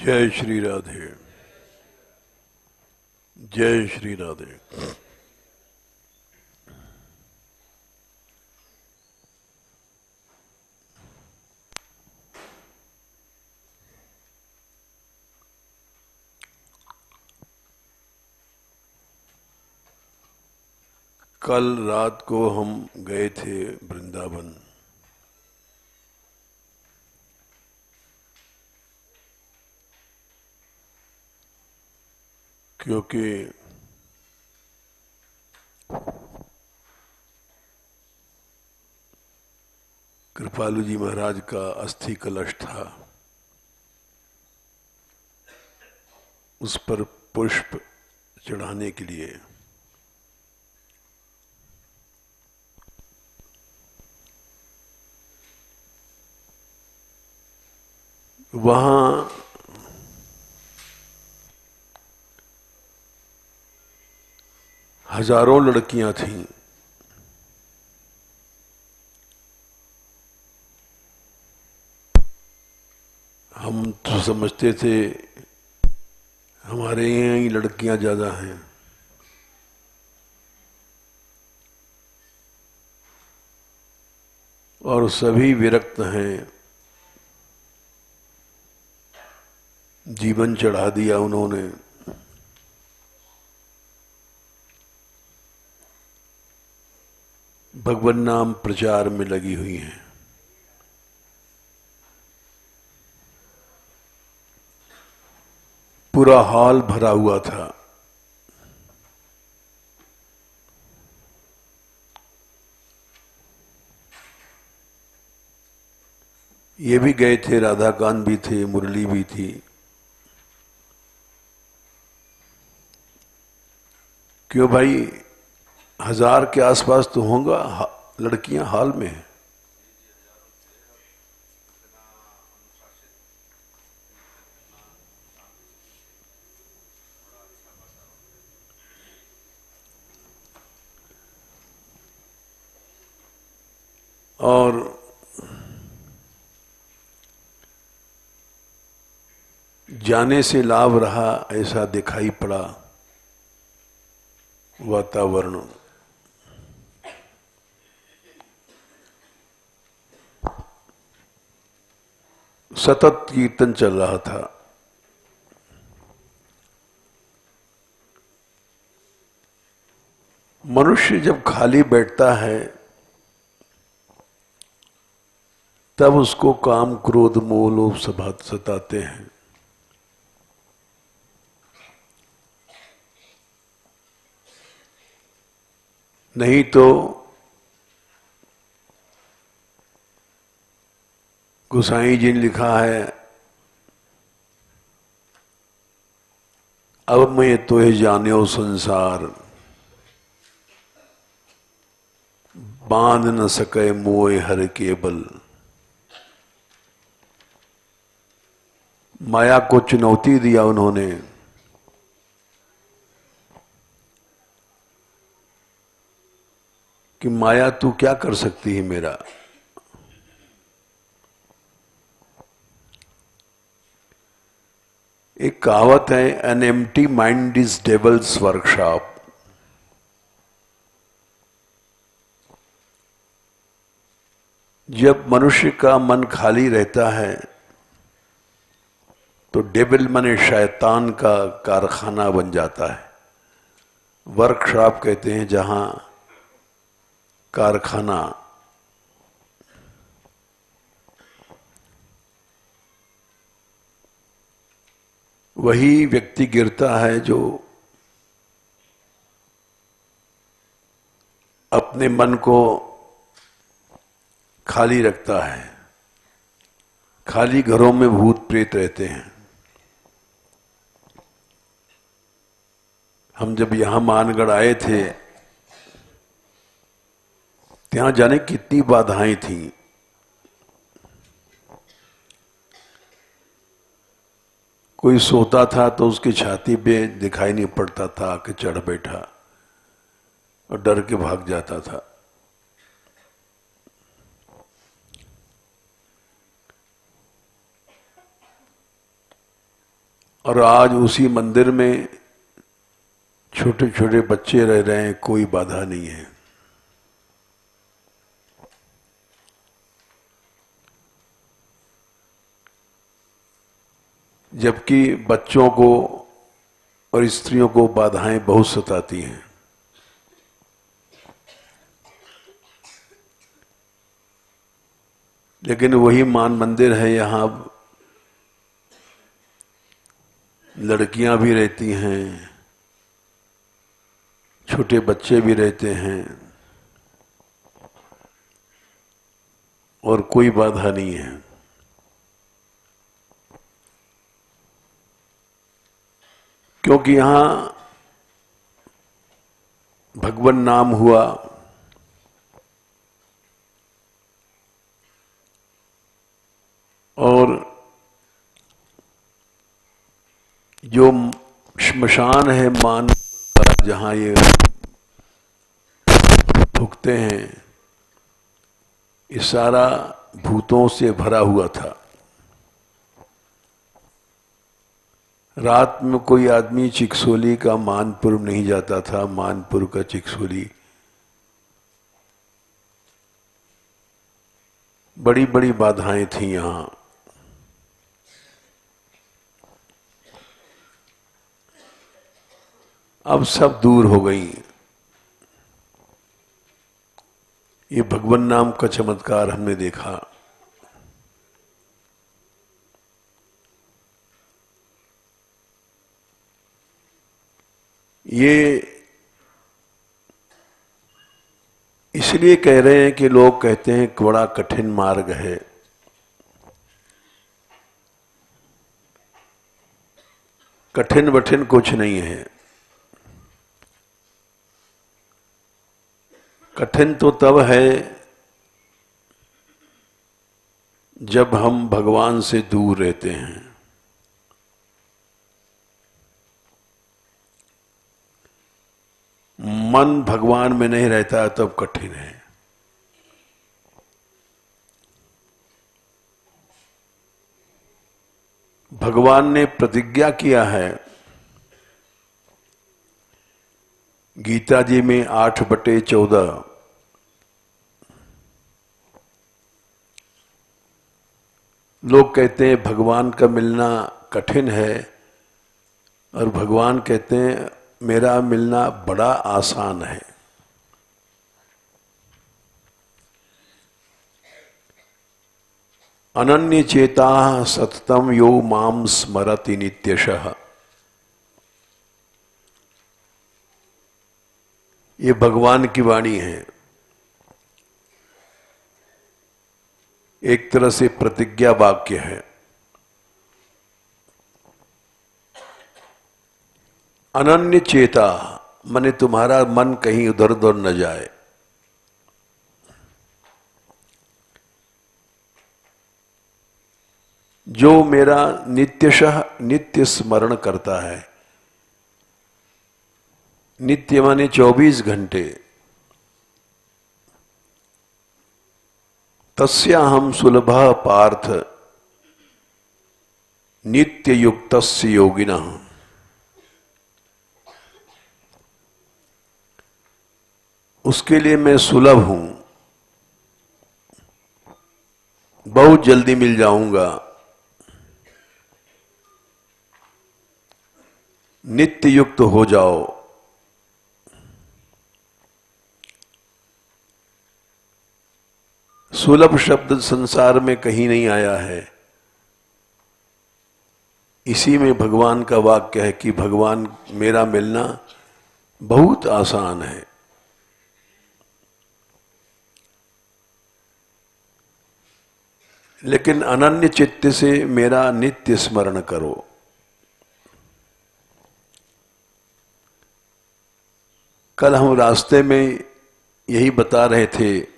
जय श्री राधे। जय श्री राधे। कल रात को हम गए थे वृंदावन। क्योंकि कृपालु जी महाराज का अस्थि कलश था, उस पर पुष्प चढ़ाने के लिए वहां हजारों लड़कियां थीं। हम तो समझते थे हमारे यहाँ ही लड़कियां ज्यादा हैं, और सभी विरक्त हैं। जीवन चढ़ा दिया उन्होंने। भगवान नाम प्रचार में लगी हुई हैं। पूरा हॉल भरा हुआ था। ये भी गए थे, राधाकांत भी थे, मुरली भी थी। क्यों भाई, 1000 के आसपास तो होगा लड़कियां हॉल में। और जाने से लाभ रहा ऐसा दिखाई पड़ा वातावरण। सतत कीर्तन चल रहा था। मनुष्य जब खाली बैठता है तब उसको काम क्रोध मोह लोभ सताते हैं। नहीं तो गोसाई जी ने लिखा है, अब मैं तो ही जान्यो संसार, बांध न सके मोह हर के बल। माया को चुनौती दिया उन्होंने कि माया तू क्या कर सकती है मेरा। एक कहावत है, an empty mind is devils workshop. जब मनुष्य का मन खाली रहता है तो डेविल माने शैतान का कारखाना बन जाता है। वर्कशॉप कहते हैं जहां कारखाना। वही व्यक्ति गिरता है जो अपने मन को खाली रखता है। खाली घरों में भूत प्रेत रहते हैं। हम जब यहां मानगढ़ आए थे, त्यहां जाने कितनी बाधाएं थी। कोई सोता था तो उसकी छाती पे दिखाई नहीं पड़ता था, आके चढ़ बैठा और डर के भाग जाता था। और आज उसी मंदिर में छोटे छोटे बच्चे रह रहे हैं, कोई बाधा नहीं है। जबकि बच्चों को और स्त्रियों को बाधाएं बहुत सताती हैं। लेकिन वही मान मंदिर है, यहां लड़कियां भी रहती हैं, छोटे बच्चे भी रहते हैं और कोई बाधा नहीं है। क्योंकि यहां भगवान नाम हुआ, और जो श्मशान है मान का, जहां ये थूकते हैं, ये सारा भूतों से भरा हुआ था। रात में कोई आदमी चिकसोली का मानपुर नहीं जाता था, मानपुर का चिकसोली। बड़ी बड़ी बाधाएं थी यहां। अब सब दूर हो गई। ये भगवान नाम का चमत्कार हमने देखा। ये इसलिए कह रहे हैं कि लोग कहते हैं कि बड़ा कठिन मार्ग है। कठिन वठिन कुछ नहीं है। कठिन तो तब है जब हम भगवान से दूर रहते हैं। मन भगवान में नहीं रहता तब कठिन है। भगवान ने प्रतिज्ञा किया है गीता जी में 8/14, लोग कहते हैं भगवान का मिलना कठिन है और भगवान कहते हैं मेरा मिलना बड़ा आसान है। अनन्य चेता सततम यो माम स्मरति नित्यशः। ये भगवान की वाणी है, एक तरह से प्रतिज्ञा वाक्य है। अनन्य चेता माने तुम्हारा मन कहीं उधर उधर न जाए। जो मेरा नित्यशः नित्य स्मरण करता है, नित्य माने 24 घंटे, तस्याहम सुलभः पार्थ नित्य युक्तस्य योगिनः। उसके लिए मैं सुलभ हूं, बहुत जल्दी मिल जाऊंगा। नित्य युक्त हो जाओ। सुलभ शब्द संसार में कहीं नहीं आया है। इसी में भगवान का वाक्य है कि भगवान मेरा मिलना बहुत आसान है। लेकिन अनन्य चित्त से मेरा नित्य स्मरण करो। कल हम रास्ते में यही बता रहे थे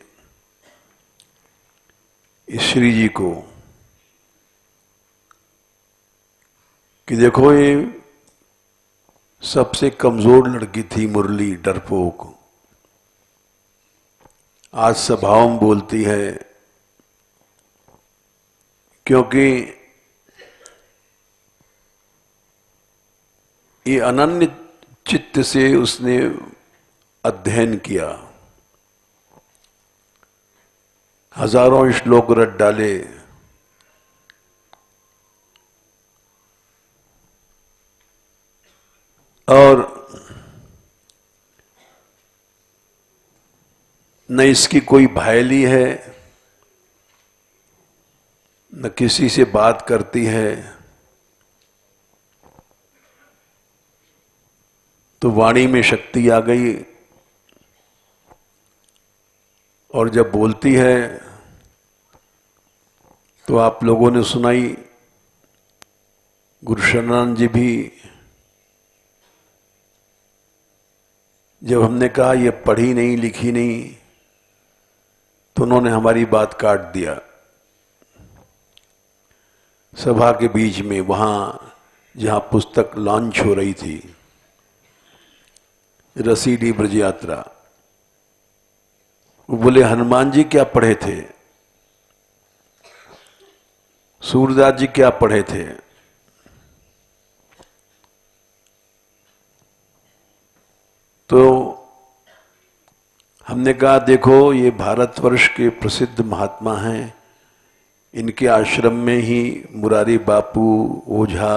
श्री जी को कि देखो ये सबसे कमजोर लड़की थी मुरली, डरपोक, आज सभाओं में बोलती है क्योंकि ये अनन्य चित्त से उसने अध्ययन किया, हजारों श्लोक रट डाले, और न इसकी कोई भायली है, न किसी से बात करती है, तो वाणी में शक्ति आ गई और जब बोलती है तो आप लोगों ने सुनाई। गुरु शरणानंद जी भी, जब हमने कहा ये पढ़ी नहीं लिखी नहीं, तो उन्होंने हमारी बात काट दिया सभा के बीच में, वहां जहां पुस्तक लॉन्च हो रही थी, रसीली ब्रज यात्रा। वो बोले हनुमान जी क्या पढ़े थे, सूरदास जी क्या पढ़े थे। तो हमने कहा देखो ये भारतवर्ष के प्रसिद्ध महात्मा हैं, इनके आश्रम में ही मुरारी बापू, ओझा,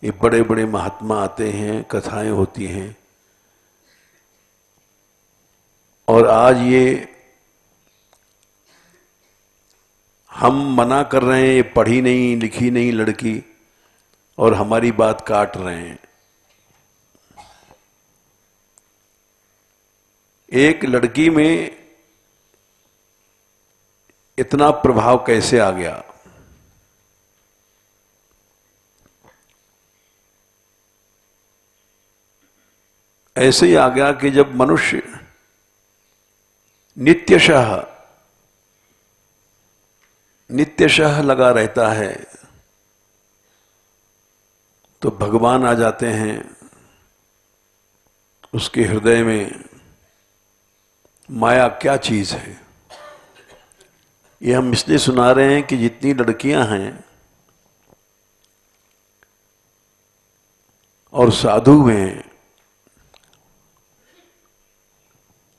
ये बड़े बड़े महात्मा आते हैं, कथाएं होती हैं, और आज ये हम मना कर रहे हैं, ये पढ़ी नहीं लिखी नहीं लड़की, और हमारी बात काट रहे हैं। एक लड़की में इतना प्रभाव कैसे आ गया? ऐसे ही आ गया कि जब मनुष्य नित्यशः लगा रहता है तो भगवान आ जाते हैं उसके हृदय में। माया क्या चीज है, ये हम इसलिए सुना रहे हैं कि जितनी लड़कियां हैं और साधु हैं,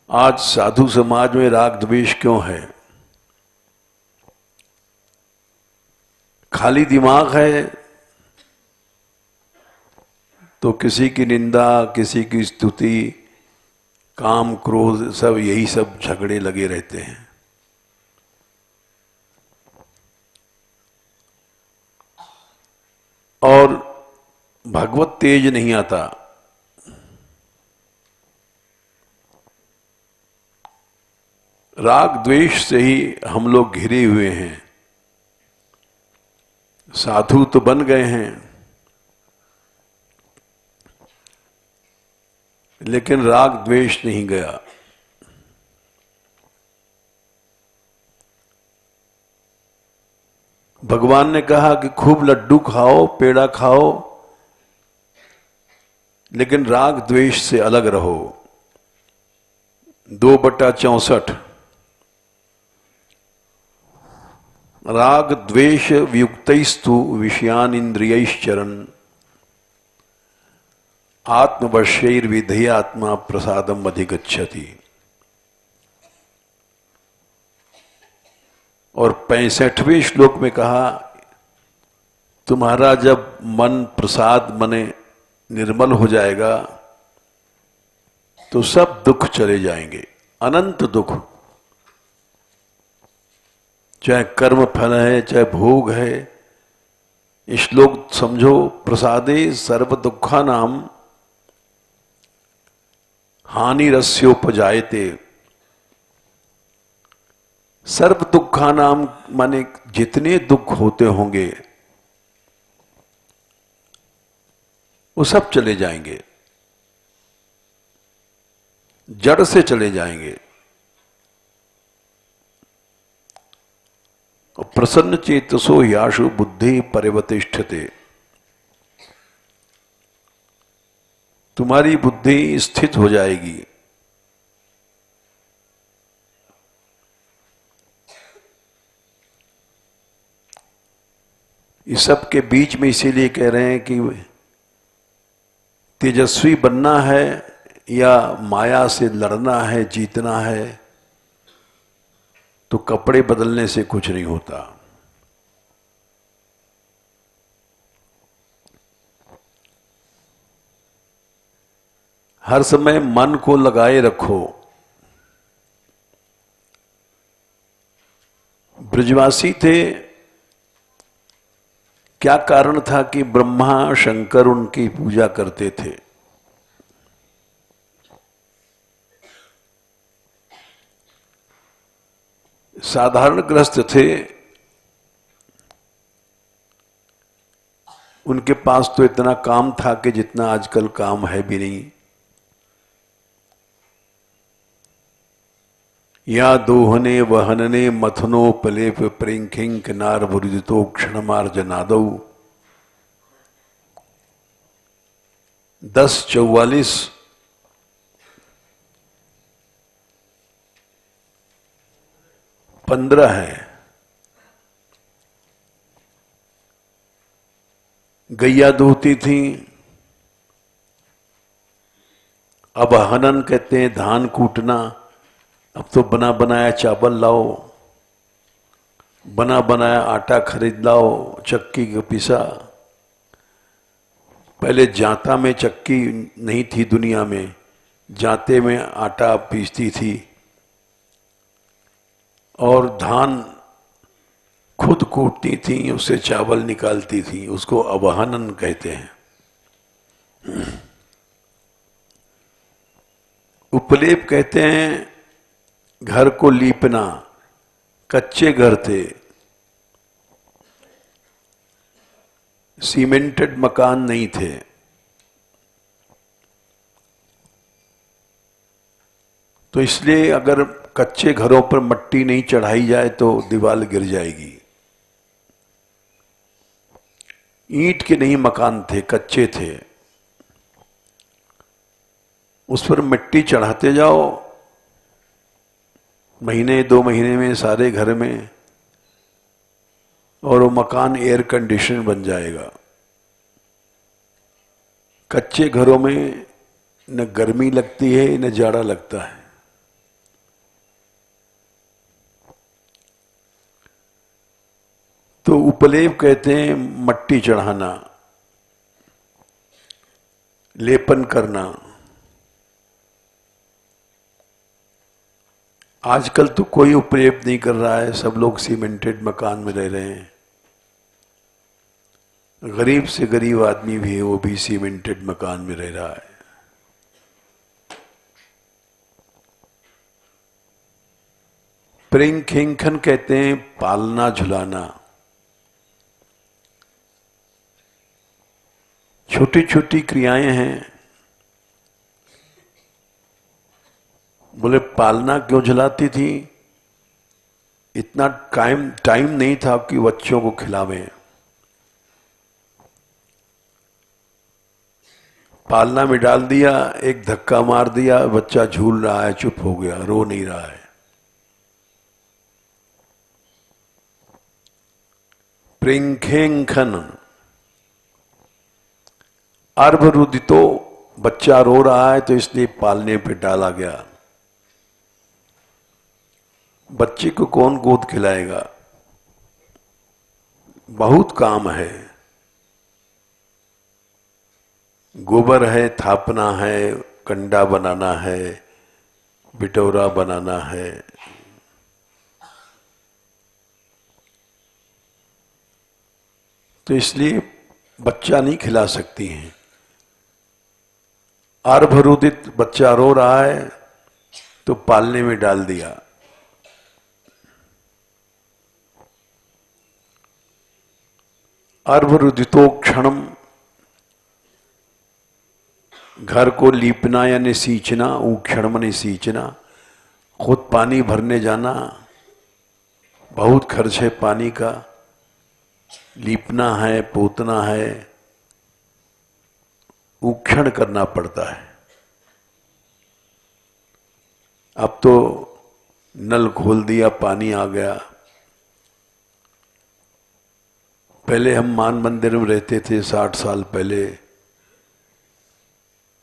आज साधु समाज में राग द्वेष क्यों है? खाली दिमाग है तो किसी की निंदा, किसी की स्तुति, काम क्रोध, सब यही सब झगड़े लगे रहते हैं। और भगवत तेज नहीं आता। राग द्वेष से ही हम लोग घिरे हुए हैं। साधु तो बन गए हैं, लेकिन राग द्वेष नहीं गया। भगवान ने कहा कि खूब लड्डू खाओ, पेड़ा खाओ, लेकिन राग द्वेष से अलग रहो। 2/64 राग द्वेष वियुक्तैस्तु विषयान इंद्रियैश्चरन् आत्मवश्यैर्विधेयात्मा प्रसादम अधिगच्छति। और 65वें श्लोक में कहा तुम्हारा जब मन प्रसाद मने निर्मल हो जाएगा तो सब दुख चले जाएंगे, अनंत दुख। चाहे कर्म फल है, चाहे भोग है। श्लोक समझो, प्रसादे सर्व दुखा नाम हानि रस्योपजायते। सर्व दुखा नाम माने जितने दुख होते होंगे वो सब चले जाएंगे, जड़ से चले जाएंगे। और प्रसन्न चेतसो याशु बुद्धि परिवतिष्ठते। तुम्हारी बुद्धि स्थित हो जाएगी। इस सब के बीच में इसीलिए कह रहे हैं कि तेजस्वी बनना है या माया से लड़ना है, जीतना है, तो कपड़े बदलने से कुछ नहीं होता। हर समय मन को लगाए रखो। ब्रजवासी थे, क्या कारण था कि ब्रह्मा शंकर उनकी पूजा करते थे? साधारण ग्रस्त थे, उनके पास तो इतना काम था कि जितना आजकल काम है भी नहीं। या दोहने वहनने मथनोपलेप प्रेंखिंक नार वरुदितो क्षणमार्जनादौ। 10:44 15 है। गैया दूहती थी, अब हनन कहते हैं धान कूटना। अब तो बना बनाया चावल लाओ, बना बनाया आटा खरीद लाओ, चक्की का पिसा। पहले जांता में चक्की नहीं थी दुनिया में, जांते में आटा पीसती थी और धान खुद कूटती थी, उससे चावल निकालती थी, उसको अवहनन कहते हैं। उपलेप कहते हैं घर को लीपना। कच्चे घर थे, सीमेंटेड मकान नहीं थे, तो इसलिए अगर कच्चे घरों पर मट्टी नहीं चढ़ाई जाए तो दीवार गिर जाएगी। ईंट के नहीं मकान थे, कच्चे थे, उस पर मिट्टी चढ़ाते जाओ, महीने 2 महीने में सारे घर में, और वो मकान एयर कंडीशन बन जाएगा। कच्चे घरों में न गर्मी लगती है न जाड़ा लगता है। तो उपलेप कहते हैं मट्टी चढ़ाना, लेपन करना। आजकल तो कोई उपलेप नहीं कर रहा है, सब लोग सीमेंटेड मकान में रह रहे हैं। गरीब से गरीब आदमी भी है, वो भी सीमेंटेड मकान में रह रहा है। प्रिंखिंखन कहते हैं पालना झुलाना। छोटी छोटी क्रियाएं हैं। बोले पालना क्यों झुलाती थी? इतना टाइम नहीं था कि बच्चों को खिलावें। पालना में डाल दिया, एक धक्का मार दिया, बच्चा झूल रहा है, चुप हो गया, रो नहीं रहा है। प्रिंखेंखन अर्भरुदितो, बच्चा रो रहा है तो इसलिए पालने पे डाला गया। बच्चे को कौन गोद खिलाएगा? बहुत काम है, गोबर है, थापना है, कंडा बनाना है, बिटोरा बनाना है। तो इसलिए बच्चा नहीं खिला सकती हैं। अर्भरुदित, बच्चा रो रहा है तो पालने में डाल दिया। अर्भरुदितो क्षणम, घर को लीपना यानी सींचना, क्षण मने सींचना। खुद पानी भरने जाना, बहुत खर्च है पानी का, लीपना है, पोतना है, उक्षण करना पड़ता है। अब तो नल खोल दिया, पानी आ गया। पहले हम मान मंदिर में रहते थे 60 साल पहले,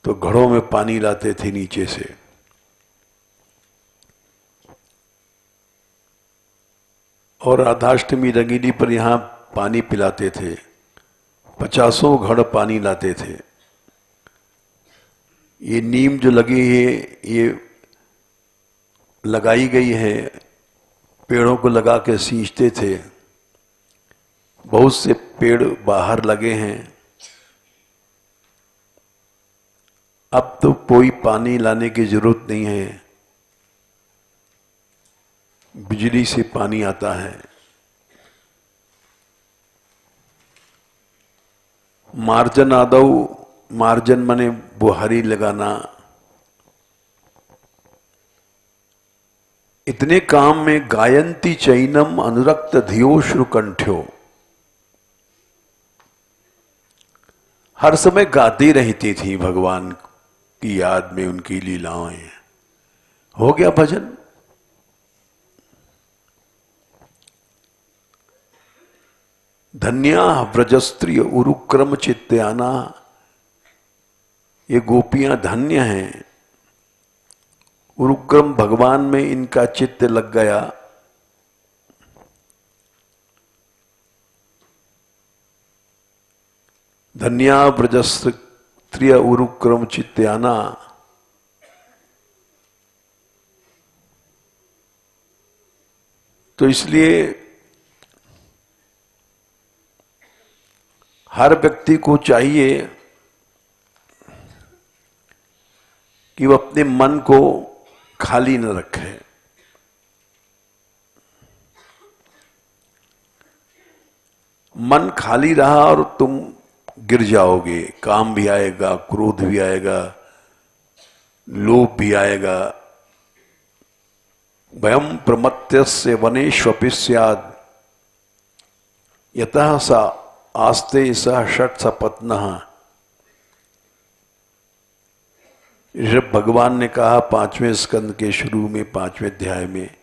तो घड़ों में पानी लाते थे नीचे से। और राधाष्टमी रंगीली पर यहां पानी पिलाते थे, 50 घड़ पानी लाते थे। ये नीम जो लगी है, ये लगाई गई है, पेड़ों को लगा के सींचते थे। बहुत से पेड़ बाहर लगे हैं। अब तो कोई पानी लाने की जरूरत नहीं है, बिजली से पानी आता है। मार्जन आदौ, मार्जन माने बुहारी लगाना। इतने काम में गायंती चैनम अनुरक्त धियो श्रुकंठ्यो, हर समय गाती रहती थी भगवान की याद में उनकी लीलाएं। हो गया भजन। धन्या व्रजस्त्रिय उरुक्रम चित्त्याना, ये गोपियां धन्य हैं। उरुक्रम भगवान में इनका चित्त लग गया। धन्या व्रजस्त्रिय उरुक्रम चित्त्याना। तो इसलिए हर व्यक्ति को चाहिए कि वो अपने मन को खाली न रखे। मन खाली रहा और तुम गिर जाओगे। काम भी आएगा, क्रोध भी आएगा, लोभ भी आएगा। वयम प्रमत्यस्य वनेष्वपि स्यात् यतः सा आस्ते सह षट सपत्नः। ऋषभ भगवान ने कहा 5वें स्कंद के शुरू में, 5वें अध्याय में,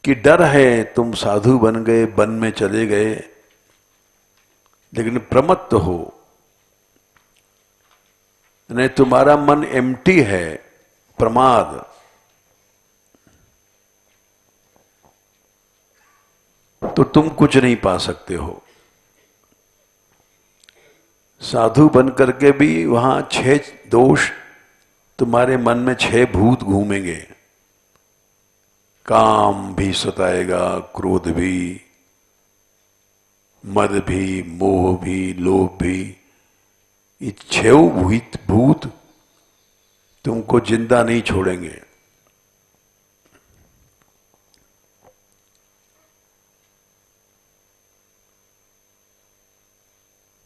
कि डर है तुम साधु बन गए, वन में चले गए, लेकिन प्रमत्त हो। नहीं, तुम्हारा मन एम्प्टी है, प्रमाद। तो तुम कुछ नहीं पा सकते हो। साधु बन करके भी वहां 6 दोष, तुम्हारे मन में 6 भूत घूमेंगे। काम भी सताएगा, क्रोध भी, मद भी, मोह भी, लोभ भी। ये 6 भूत तुमको जिंदा नहीं छोड़ेंगे।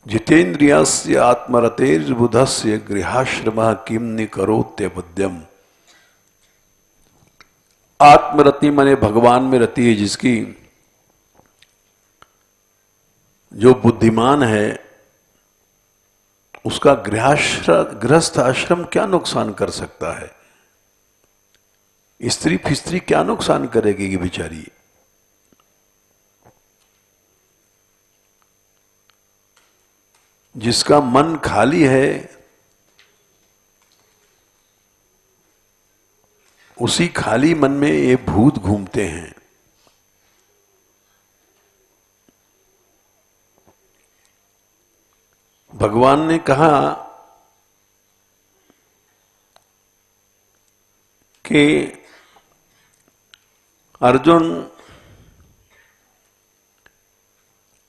जितेन्द्रियस्य आत्मरतेर्बुधस्य गृहाश्रमः किम निकरोत्य बुद्ध्यम। आत्मरति माने भगवान में रति है जिसकी, जो बुद्धिमान है, उसका गृहस्थ आश्रम क्या नुकसान कर सकता है? स्त्री फिस्त्री क्या नुकसान करेगी बेचारी? जिसका मन खाली है, उसी खाली मन में ये भूत घूमते हैं। भगवान ने कहा कि अर्जुन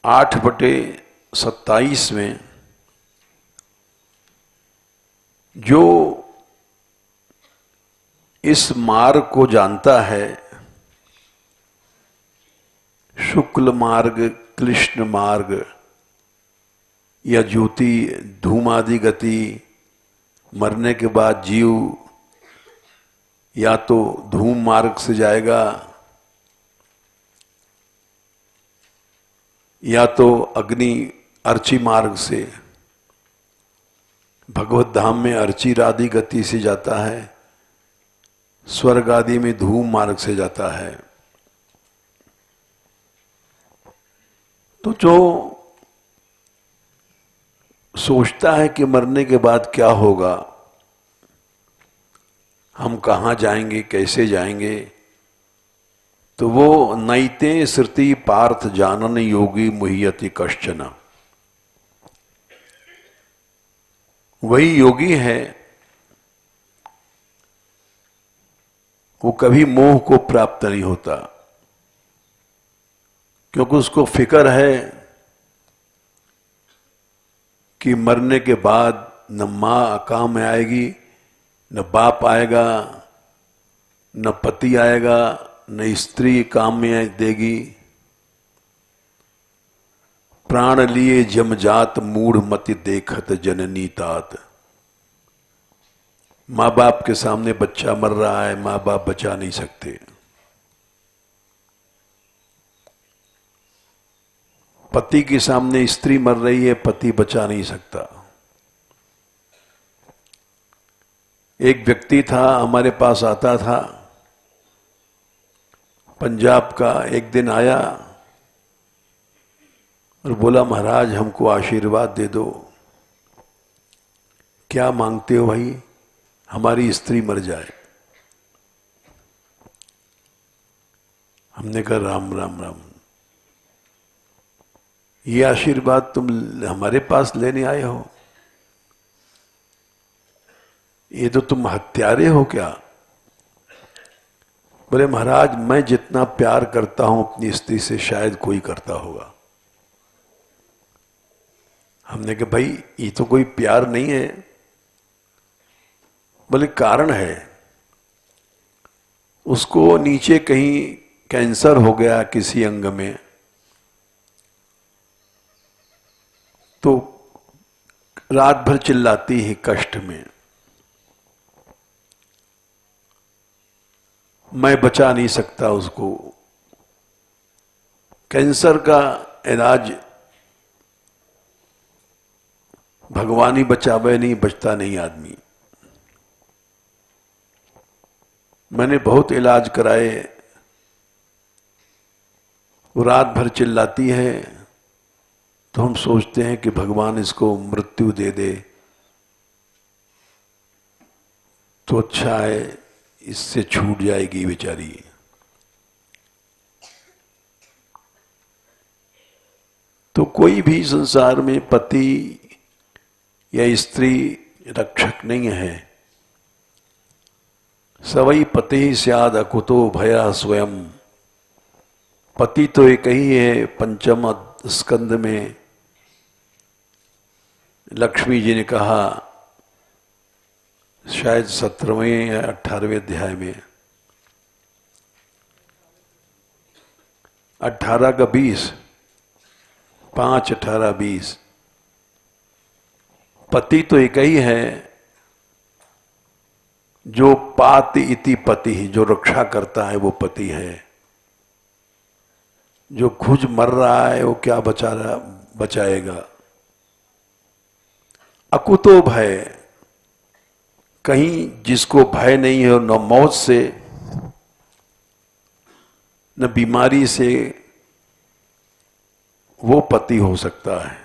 8/27 में जो इस मार्ग को जानता है, शुक्ल मार्ग, कृष्ण मार्ग या ज्योति धूमादि गति, मरने के बाद जीव या तो धूम मार्ग से जाएगा या तो अग्नि अर्ची मार्ग से, भगवत धाम में अर्ची आदि गति से जाता है, स्वर्ग आदि में धूम मार्ग से जाता है। तो जो सोचता है कि मरने के बाद क्या होगा, हम कहाँ जाएंगे, कैसे जाएंगे, तो वो नैते श्रुति पार्थ जानन योगी मुह्यति कश्चन, वही योगी है, वो कभी मोह को प्राप्त नहीं होता, क्योंकि उसको फिक्र है कि मरने के बाद न मां काम में आएगी, न बाप आएगा, न पति आएगा, न स्त्री काम में देगी। प्राण लिए जमजात मूढ़ मति देखत जननी तात। माँ बाप के सामने बच्चा मर रहा है, माँ बाप बचा नहीं सकते। पति के सामने स्त्री मर रही है, पति बचा नहीं सकता। एक व्यक्ति था, हमारे पास आता था, पंजाब का, एक दिन आया और बोला, महाराज हमको आशीर्वाद दे दो। क्या मांगते हो भाई? हमारी स्त्री मर जाए। हमने कहा राम राम राम, ये आशीर्वाद तुम हमारे पास लेने आए हो? ये तो तुम हत्यारे हो क्या? बोले महाराज, मैं जितना प्यार करता हूं अपनी स्त्री से शायद कोई करता होगा। हमने कहा भाई ये तो कोई प्यार नहीं है। बोले कारण है, उसको नीचे कहीं कैंसर हो गया किसी अंग में, तो रात भर चिल्लाती है कष्ट में, मैं बचा नहीं सकता उसको। कैंसर का इलाज भगवान ही बचावे, नहीं बचता नहीं आदमी। मैंने बहुत इलाज कराए, वो रात भर चिल्लाती है, तो हम सोचते हैं कि भगवान इसको मृत्यु दे दे तो अच्छा है, इससे छूट जाएगी बेचारी। तो कोई भी संसार में पति या स्त्री रक्षक नहीं है। सवई पति स्याद अकुतो भया स्वयं। पति तो एक ही है। पंचम स्कंद में लक्ष्मी जी ने कहा, शायद 17वें या 18वें अध्याय में, 18 का 20, 5, 18, 20, पति तो एक ही है। जो पाति इति पति, जो रक्षा करता है वो पति है। जो खुद मर रहा है वो क्या बचाएगा। अकुतो भय, कहीं जिसको भय नहीं है, न मौत से न बीमारी से, वो पति हो सकता है।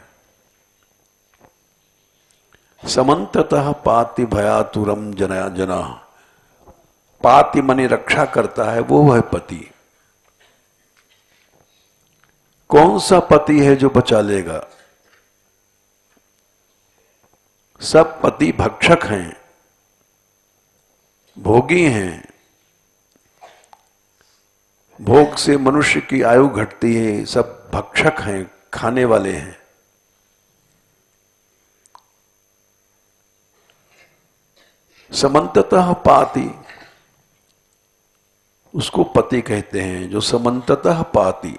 समन्ततः पाति भयातुरम जना जना। पाति मने रक्षा करता है, वो है पति। कौन सा पति है जो बचा लेगा? सब पति भक्षक हैं, भोगी हैं। भोग से मनुष्य की आयु घटती है। सब भक्षक हैं, खाने वाले हैं। समन्ततः पाति, उसको पति कहते हैं, जो समन्ततः पाति,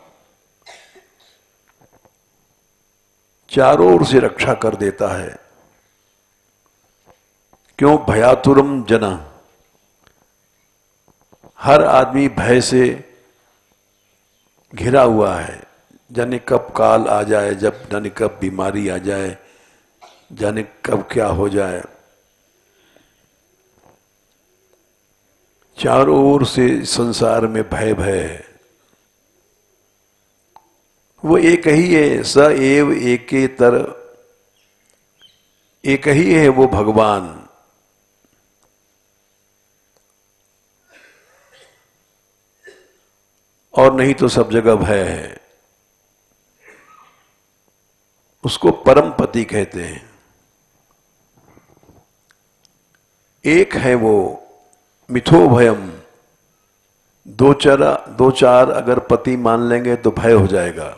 चारों ओर से रक्षा कर देता है। क्यों? भयातुरम जना, हर आदमी भय से घिरा हुआ है। जाने कब काल आ जाए, जब जाने कब बीमारी आ जाए, जाने कब क्या हो जाए। चारों ओर से संसार में भय भय है। वो एक ही है। स एव एकेतर एक ही है वो भगवान। और नहीं तो सब जगह भय है। उसको परम पति कहते हैं। एक है वो मिथो भयम। दो चार अगर पति मान लेंगे तो भय हो जाएगा।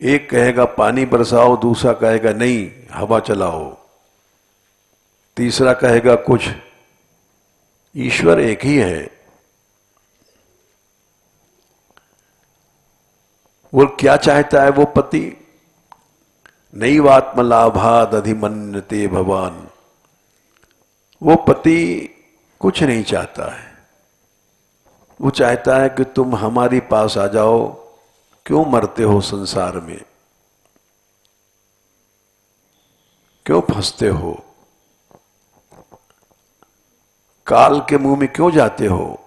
एक कहेगा पानी बरसाओ, दूसरा कहेगा नहीं हवा चलाओ, तीसरा कहेगा कुछ। ईश्वर एक ही है। वो क्या चाहता है वो पति? नैवात्मलाभाद अधिमन्यते भवान। वो पति कुछ नहीं चाहता है। वो चाहता है कि तुम हमारी पास आ जाओ। क्यों मरते हो संसार में? क्यों फंसते हो? काल के मुंह में क्यों जाते हो?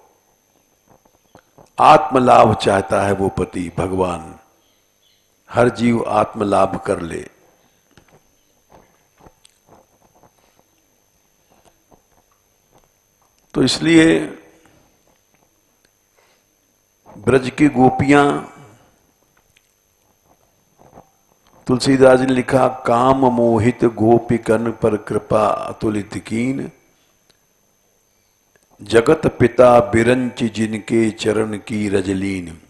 आत्मलाभ चाहता है वो पति भगवान। हर जीव आत्मलाभ कर ले। तो इसलिए ब्रज की गोपियां, तुलसीदास जी ने लिखा, काम मोहित गोपिकन पर कृपा अतुलित कीन, जगत पिता बिरंच जिनके चरण की रजलीन।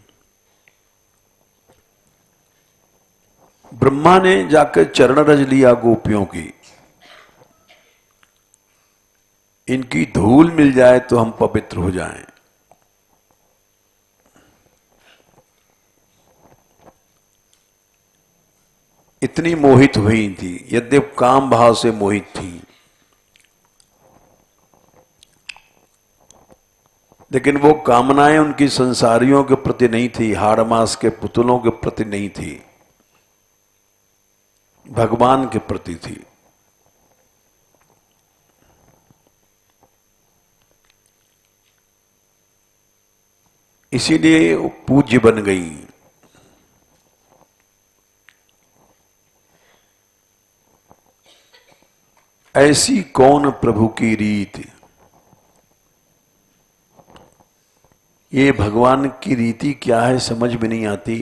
ब्रह्मा ने जाकर चरण रज लिया गोपियों की। इनकी धूल मिल जाए तो हम पवित्र हो जाएं। इतनी मोहित हुई थी, यद्यप काम भाव से मोहित थी, लेकिन वो कामनाएं उनकी संसारियों के प्रति नहीं थी, हाड़ मास के पुतलों के प्रति नहीं थी, भगवान के प्रति थी। इसीलिए वो पूज्य बन गई। ऐसी कौन प्रभु की रीत। ये भगवान की रीति क्या है समझ में नहीं आती।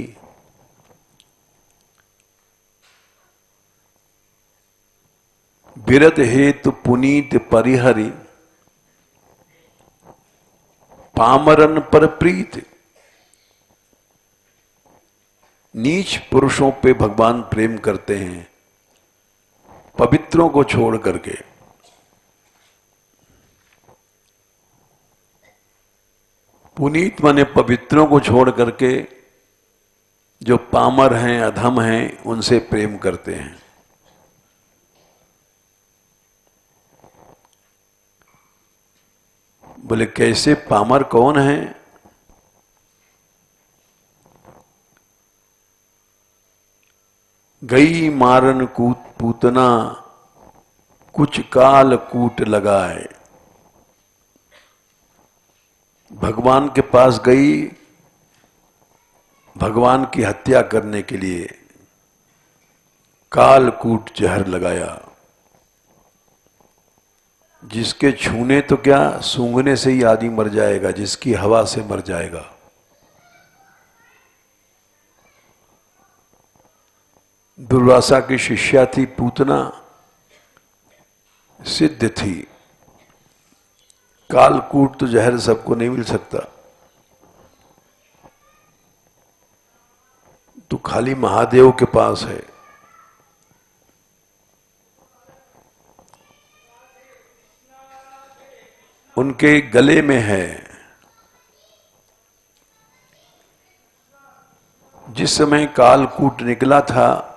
बिरत हेतु पुनीत परिहरि, पामरन पर प्रीत। नीच पुरुषों पे भगवान प्रेम करते हैं, पवित्रों को छोड़ करके। पुनीत माने पवित्रों को छोड़ करके जो पामर हैं, अधम हैं, उनसे प्रेम करते हैं। बोले कैसे? पामर कौन है? गई मारन कूट पूतना, कुछ काल कूट लगाए। भगवान के पास गई भगवान की हत्या करने के लिए, कालकूट जहर लगाया। जिसके छूने तो क्या, सूंघने से ही आदमी मर जाएगा, जिसकी हवा से मर जाएगा। दुर्वासा की शिष्या थी पूतना, सिद्ध थी। कालकूट तो जहर सबको नहीं मिल सकता, तो खाली महादेव के पास है। उनके गले में है। जिस समय कालकूट निकला था,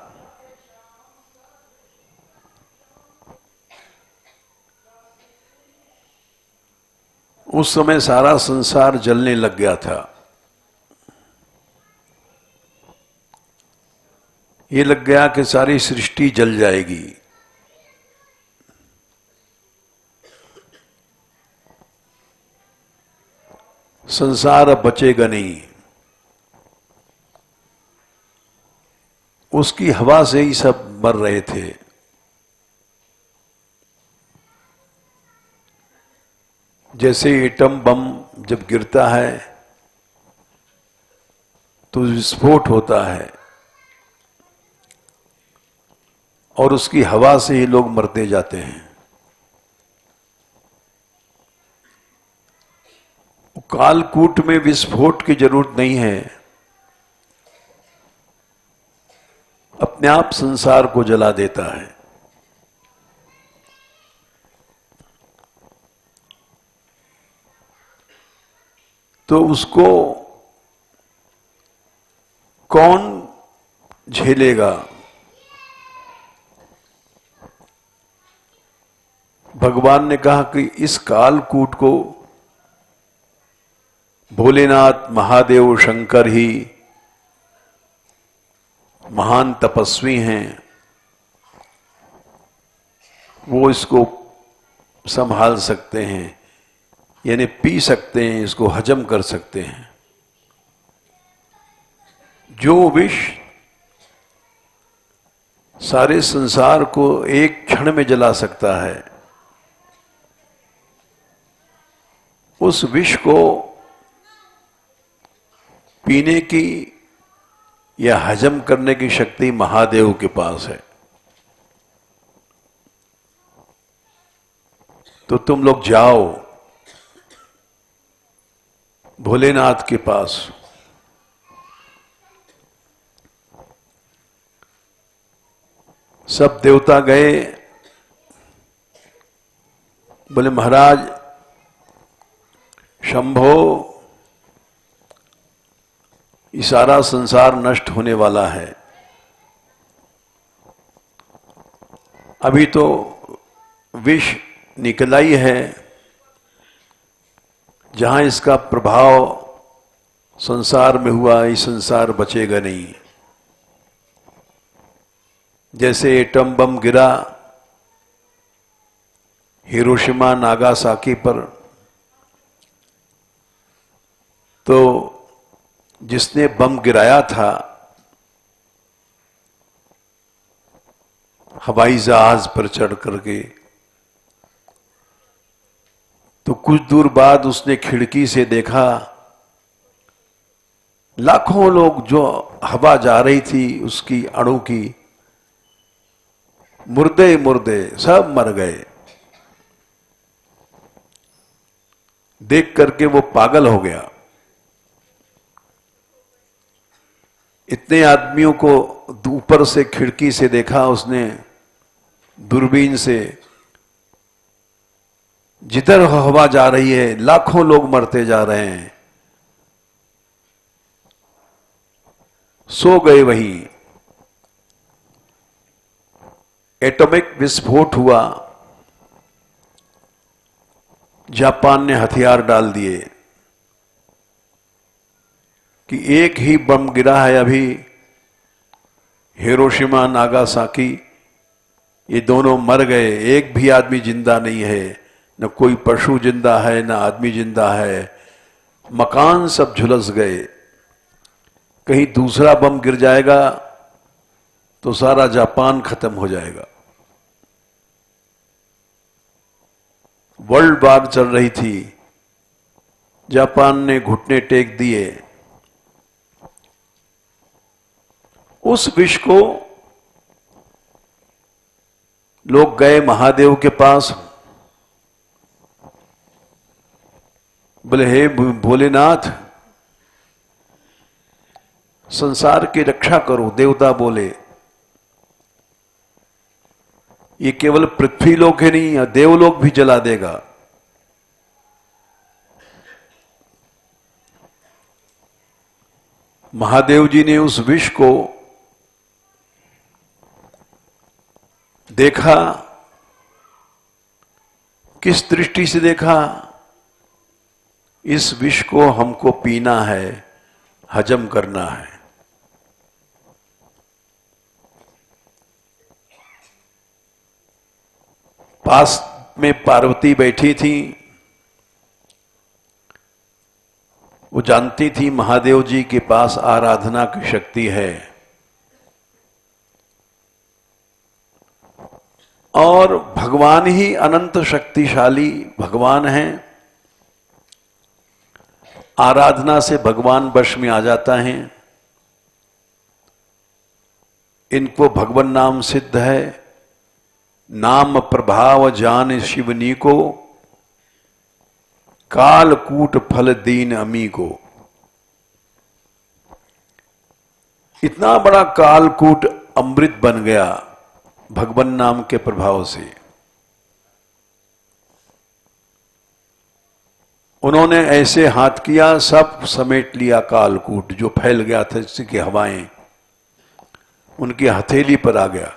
उस समय सारा संसार जलने लग गया था। ये लग गया कि सारी सृष्टि जल जाएगी। संसार अब बचेगा नहीं। उसकी हवा से ही सब मर रहे थे। जैसे एटम बम जब गिरता है तो विस्फोट होता है और उसकी हवा से ही लोग मरते जाते हैं। कालकूट में विस्फोट की जरूरत नहीं है, अपने आप संसार को जला देता है। तो उसको कौन झेलेगा? भगवान ने कहा कि इस कालकूट को भोलेनाथ, महादेव, शंकर ही महान तपस्वी हैं, वो इसको संभाल सकते हैं, यानी पी सकते हैं, इसको हजम कर सकते हैं। जो विष सारे संसार को एक क्षण में जला सकता है, उस विष को पीने की या हजम करने की शक्ति महादेव के पास है। तो तुम लोग जाओ भोलेनाथ के पास। सब देवता गए, बोले महाराज शंभो, ये सारा संसार नष्ट होने वाला है। अभी तो विष निकला ही है, जहां इसका प्रभाव संसार में हुआ, ये संसार बचेगा नहीं। जैसे एटम बम गिरा हिरोशिमा नागासाकी पर, तो जिसने बम गिराया था हवाई जहाज पर चढ़ करके, तो कुछ दूर बाद उसने खिड़की से देखा लाखों लोग, जो हवा जा रही थी उसकी अणु की, मुर्दे मुर्दे सब मर गए। देख करके वो पागल हो गया। इतने आदमियों को ऊपर से खिड़की से देखा उसने, दूरबीन से, जिधर हवा जा रही है लाखों लोग मरते जा रहे हैं। सो गए वहीं। एटॉमिक विस्फोट हुआ, जापान ने हथियार डाल दिए कि एक ही बम गिरा है अभी, हिरोशिमा नागासाकी, ये दोनों मर गए, एक भी आदमी जिंदा नहीं है, न कोई पशु जिंदा है न आदमी जिंदा है, मकान सब झुलस गए। कहीं दूसरा बम गिर जाएगा तो सारा जापान खत्म हो जाएगा। वर्ल्ड वार चल रही थी, जापान ने घुटने टेक दिए। उस विष को लोग गए महादेव के पास, बोले हे भोलेनाथ संसार की रक्षा करो। देवता बोले ये केवल पृथ्वी लोक ही नहीं, देवलोक भी जला देगा। महादेव जी ने उस विष को देखा। किस दृष्टि से देखा? इस विष को हमको पीना है, हजम करना है। पास में पार्वती बैठी थी, वो जानती थी महादेव जी के पास आराधना की शक्ति है, और भगवान ही अनंत शक्तिशाली भगवान हैं। आराधना से भगवान वश में आ जाता है। इनको भगवान नाम सिद्ध है। नाम प्रभाव जान शिवनी को, कालकूट फल दीन अमी को। इतना बड़ा कालकूट अमृत बन गया भगवान नाम के प्रभाव से। उन्होंने ऐसे हाथ किया, सब समेट लिया कालकूट जो फैल गया था, जिसकी हवाएं उनकी हथेली पर आ गया।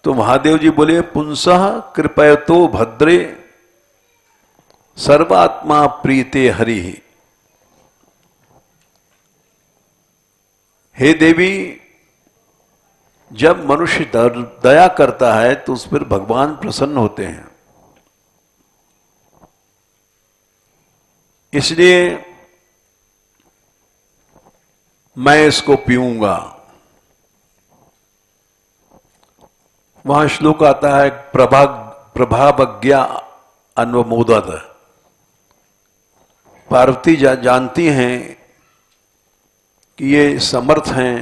तो महादेव जी बोले, पुंसः कृपयतो भद्रे सर्वात्मा प्रीते हरि। हे देवी, जब मनुष्य दया करता है तो उस पर भगवान प्रसन्न होते हैं। इसलिए मैं इसको पीऊंगा। वहां श्लोक आता है, प्रभावज्ञा अन्वमोदत। पार्वती जानती हैं कि ये समर्थ हैं,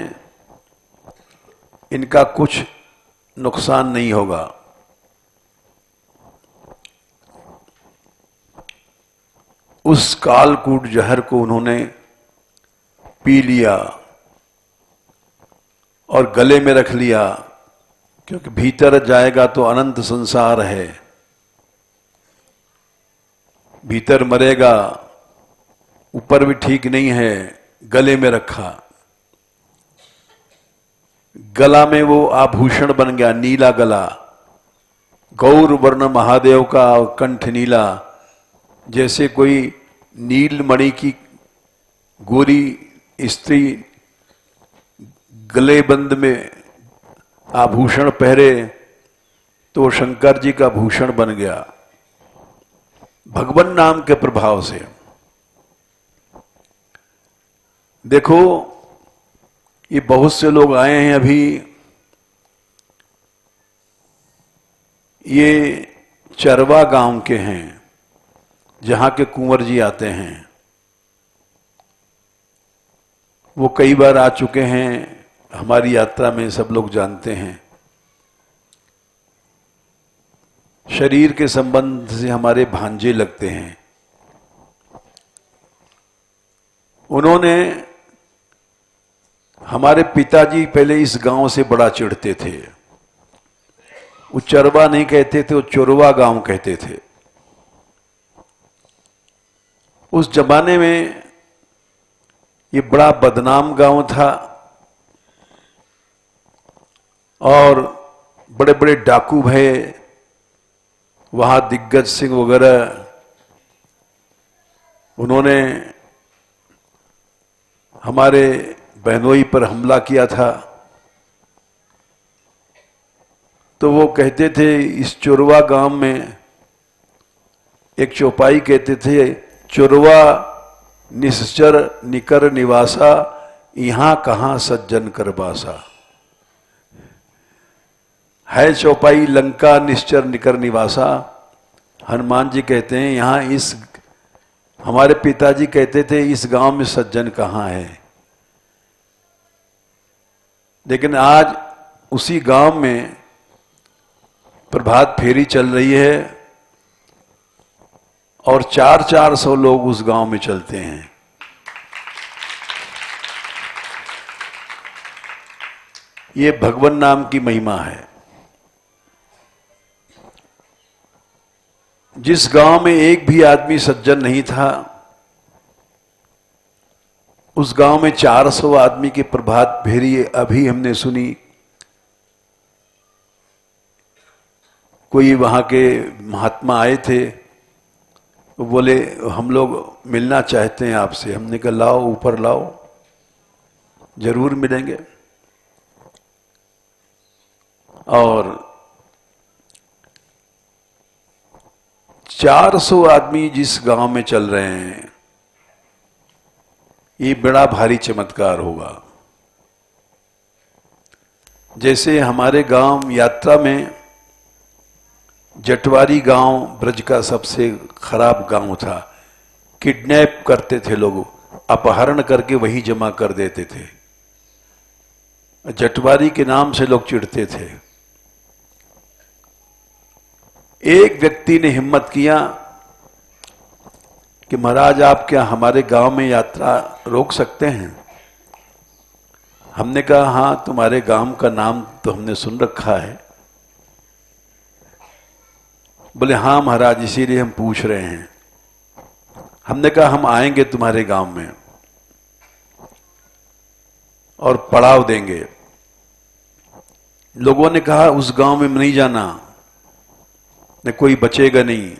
इनका कुछ नुकसान नहीं होगा। उस कालकूट जहर को उन्होंने पी लिया और गले में रख लिया, क्योंकि भीतर जाएगा तो अनंत संसार है, भीतर मरेगा, ऊपर भी ठीक नहीं है, गले में रखा। गला में वो आभूषण बन गया, नीला गला, गौर वर्ण महादेव का कंठ नीला, जैसे कोई नीलमणि की गोरी स्त्री गले बंद में आभूषण पहरे तो शंकर जी का भूषण बन गया भगवान नाम के प्रभाव से। देखो, ये बहुत से लोग आए हैं अभी, ये चरवा गांव के हैं, जहां के कुंवर जी आते हैं। वो कई बार आ चुके हैं हमारी यात्रा में, सब लोग जानते हैं। शरीर के संबंध से हमारे भांजे लगते हैं। उन्होंने, हमारे पिताजी पहले इस गांव से बड़ा चिढ़ते थे। वो चरवा नहीं कहते थे, वो चोरवा गांव कहते थे। उस जमाने में ये बड़ा बदनाम गांव था और बड़े बड़े डाकू भये वहां, दिग्गज सिंह वगैरह, उन्होंने हमारे बहनोई पर हमला किया था। तो वो कहते थे, इस चोरवा गांव में एक चौपाई कहते थे, चोरवा निश्चर निकर निवासा, यहां कहां सज्जन कर बासा। है चौपाई लंका निश्चर निकर निवासा। हनुमान जी कहते हैं, यहां इस, हमारे पिताजी कहते थे, इस गांव में सज्जन कहां है। लेकिन आज उसी गांव में प्रभात फेरी चल रही है और 400 लोग उस गांव में चलते हैं। ये भगवान नाम की महिमा है। जिस गांव में एक भी आदमी सज्जन नहीं था, उस गांव में 400 आदमी की प्रभात फेरी अभी हमने सुनी। कोई वहां के महात्मा आए थे, वो बोले, हम लोग मिलना चाहते हैं आपसे। हमने कहा, लाओ, ऊपर लाओ, जरूर मिलेंगे। और 400 आदमी जिस गांव में चल रहे हैं, ये बड़ा भारी चमत्कार होगा। जैसे हमारे गांव यात्रा में जटवारी गांव ब्रज का सबसे खराब गांव था। किडनैप करते थे लोग, अपहरण करके वहीं जमा कर देते थे। जटवारी के नाम से लोग चिढ़ते थे। एक व्यक्ति ने हिम्मत किया कि महाराज आप क्या हमारे गांव में यात्रा रोक सकते हैं? हमने कहा हाँ, तुम्हारे गांव का नाम तो हमने सुन रखा है। बोले हाँ महाराज, इसीलिए हम पूछ रहे हैं। हमने कहा हम आएंगे तुम्हारे गांव में और पड़ाव देंगे। लोगों ने कहा उस गांव में नहीं जाना, न कोई बचेगा नहीं।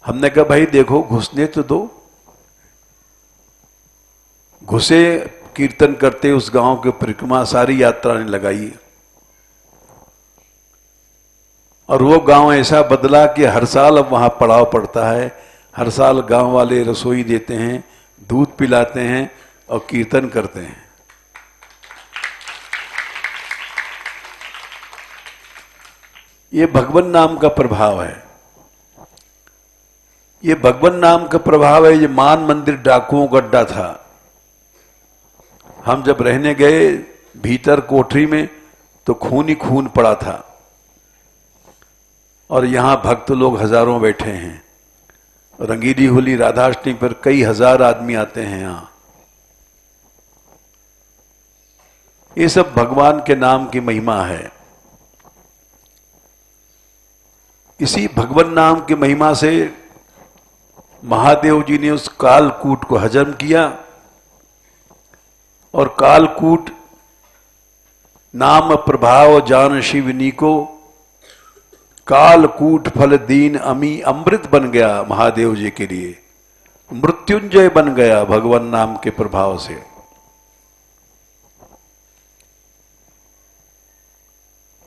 हमने कहा भाई देखो, घुसने तो दो। घुसे, कीर्तन करते उस गांव के परिक्रमा सारी यात्रा ने लगाई। और वो गांव ऐसा बदला कि हर साल अब वहां पड़ाव पड़ता है। हर साल गांव वाले रसोई देते हैं, दूध पिलाते हैं और कीर्तन करते हैं। ये भगवान नाम का प्रभाव है। ये भगवान नाम का प्रभाव है। ये मान मंदिर डाकुओं का अड्डा था। हम जब रहने गए भीतर कोठरी में तो खून ही खून पड़ा था। और यहां भक्त लोग हजारों बैठे हैं। रंगीली होली राधाष्टमी पर कई हजार आदमी आते हैं यहां। ये सब भगवान के नाम की महिमा है। इसी भगवान नाम की महिमा से महादेव जी ने उस कालकूट को हजम किया। और कालकूट नाम प्रभाव जान शिवनी को, कालकूट फल दीन अमी अमृत बन गया महादेव जी के लिए। मृत्युंजय बन गया भगवान नाम के प्रभाव से।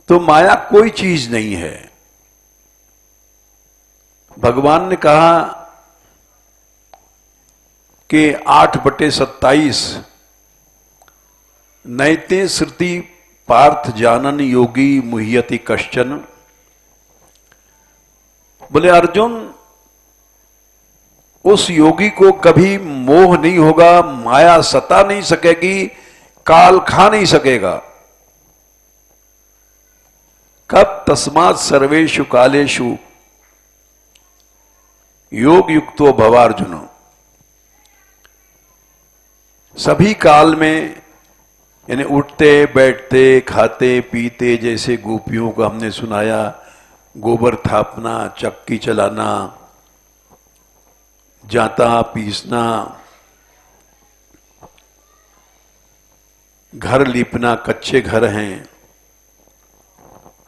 तो माया कोई चीज नहीं है। भगवान ने कहा कि 8/27 नैते श्रुति पार्थ जानन योगी मुह्यति कश्चन। बोले अर्जुन, उस योगी को कभी मोह नहीं होगा, माया सता नहीं सकेगी, काल खा नहीं सकेगा। कब? तस्मात् सर्वेषु कालेषु योग युक्तो भवार्जुन। सभी काल में, यानी उठते बैठते खाते पीते, जैसे गोपियों को हमने सुनाया, गोबर थापना, चक्की चलाना, जाता पीसना, घर लीपना, कच्चे घर हैं,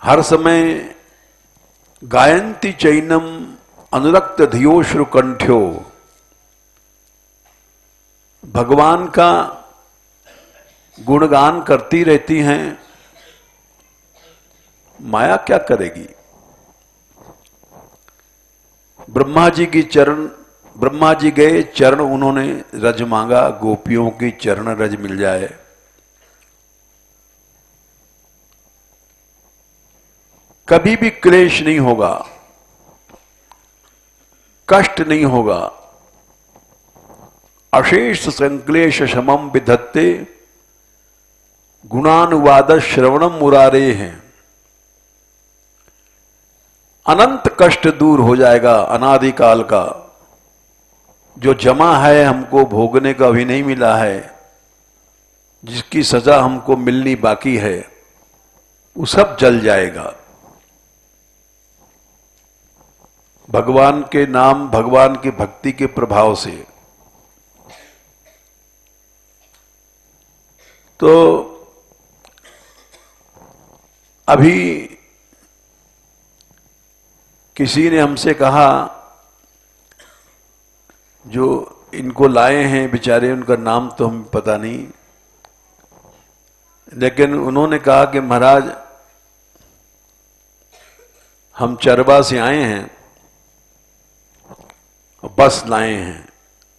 हर समय गायन्ति चैनम अनुरक्त धियोश्रु कंठ्यो। भगवान का गुणगान करती रहती हैं। माया क्या करेगी? ब्रह्मा जी की चरण, ब्रह्मा जी गए, चरण उन्होंने रज मांगा, गोपियों की चरण रज मिल जाए। कभी भी क्लेश नहीं होगा, कष्ट नहीं होगा। अशेष संक्लेश शमम विधत्ते गुणानुवाद श्रवणम मुरारे हैं। अनंत कष्ट दूर हो जाएगा अनादिकाल का। जो जमा है हमको भोगने का अभी नहीं मिला है, जिसकी सजा हमको मिलनी बाकी है, वो सब जल जाएगा। भगवान के नाम, भगवान की भक्ति के प्रभाव से। तो अभी किसी ने हमसे कहा, जो इनको लाए हैं बेचारे, उनका नाम तो हमें पता नहीं, लेकिन उन्होंने कहा कि महाराज हम चरबा से आए हैं, बस लाए हैं।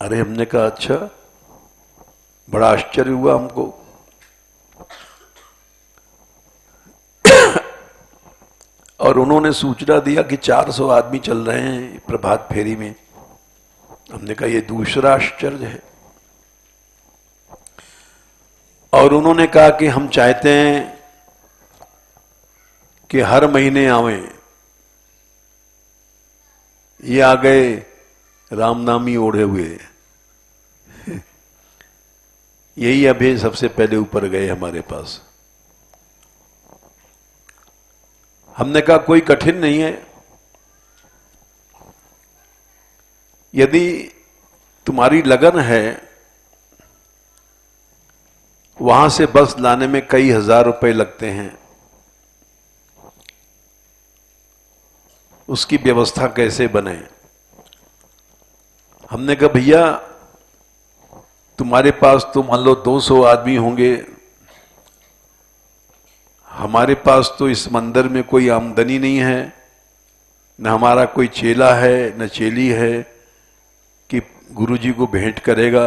अरे हमने कहा अच्छा, बड़ा आश्चर्य हुआ हमको। और उन्होंने सूचना दिया कि 400 आदमी चल रहे हैं प्रभात फेरी में। हमने कहा ये दूसरा आश्चर्य है। और उन्होंने कहा कि हम चाहते हैं कि हर महीने आवें। ये आ गए रामनामी ओढ़े हुए। यही अभी सबसे पहले ऊपर गए हमारे पास। हमने कहा कोई कठिन नहीं है, यदि तुम्हारी लगन है। वहां से बस लाने में कई हजार रुपए लगते हैं, उसकी व्यवस्था कैसे बने। हमने कहा भैया तुम्हारे पास तो मान लो 200 आदमी होंगे, हमारे पास तो इस मंदिर में कोई आमदनी नहीं है, न हमारा कोई चेला है न चेली है कि गुरुजी को भेंट करेगा।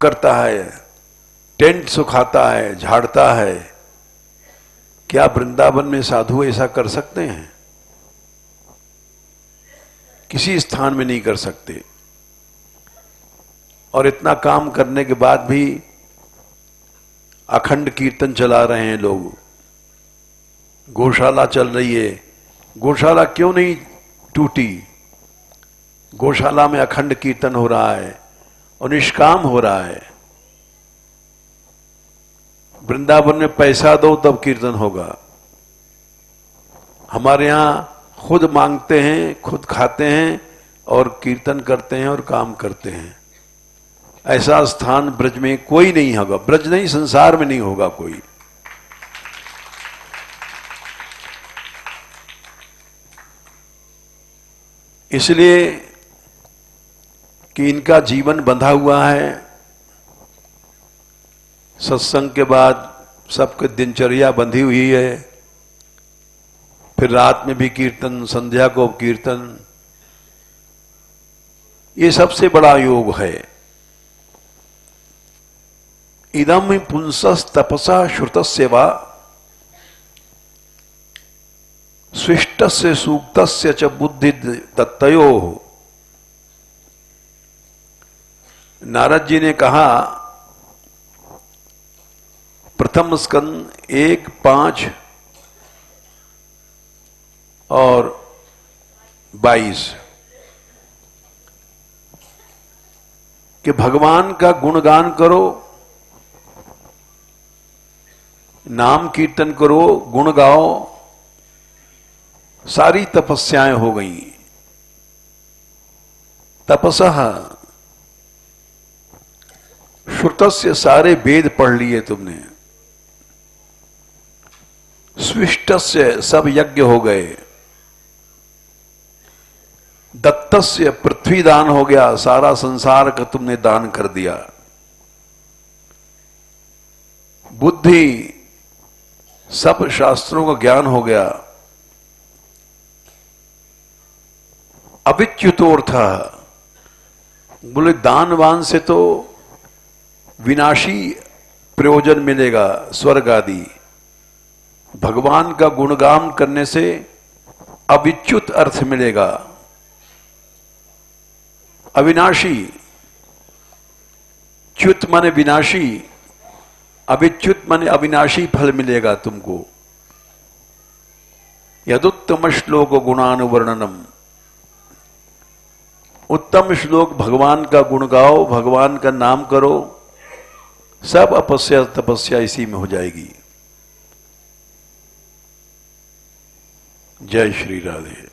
करता है, टेंट सुखाता है, झाड़ता है। क्या वृंदावन में साधु ऐसा कर सकते हैं? किसी स्थान में नहीं कर सकते। और इतना काम करने के बाद भी अखंड कीर्तन चला रहे हैं लोग। गौशाला चल रही है, गौशाला क्यों नहीं टूटी? गौशाला में अखंड कीर्तन हो रहा है और निष्काम हो रहा है। वृंदावन में पैसा दो तब कीर्तन होगा। हमारे यहां खुद मांगते हैं, खुद खाते हैं और कीर्तन करते हैं और काम करते हैं। ऐसा स्थान ब्रज में कोई नहीं होगा, ब्रज नहीं संसार में नहीं होगा कोई। इसलिए कि इनका जीवन बंधा हुआ है। सत्संग के बाद सबके दिनचर्या बंधी हुई है, फिर रात में भी कीर्तन, संध्या को कीर्तन। ये सबसे बड़ा योग है। इदम पुंसस तपसा श्रुतस्य वा स्विष्टस्य सूक्तस्य च बुद्धि तत्तयो। नारद जी ने कहा, प्रथम स्कंद 1, 5 और 22 कि भगवान का गुणगान करो, नाम कीर्तन करो, गुण गाओ, सारी तपस्याएं हो गई। तपसः श्रुतस्य, सारे वेद पढ़ लिए तुमने। स्विष्टस्य, सब यज्ञ हो गए। दत्तस्य, पृथ्वी दान हो गया, सारा संसार का तुमने दान कर दिया। बुद्धि, सब शास्त्रों का ज्ञान हो गया। अविच्युतोर्थ, बोले दानवान से तो विनाशी प्रयोजन मिलेगा, स्वर्ग आदि। भगवान का गुणगान करने से अविच्युत अर्थ मिलेगा, अविनाशी। च्युत माने विनाशी, अविच्युत माने अविनाशी फल मिलेगा तुमको। यदुत्तम श्लोक गुणानुवर्णनम, उत्तम श्लोक भगवान का गुण गाओ, भगवान का नाम करो, सब अपस्या तपस्या इसी में हो जाएगी। जय श्री राधे।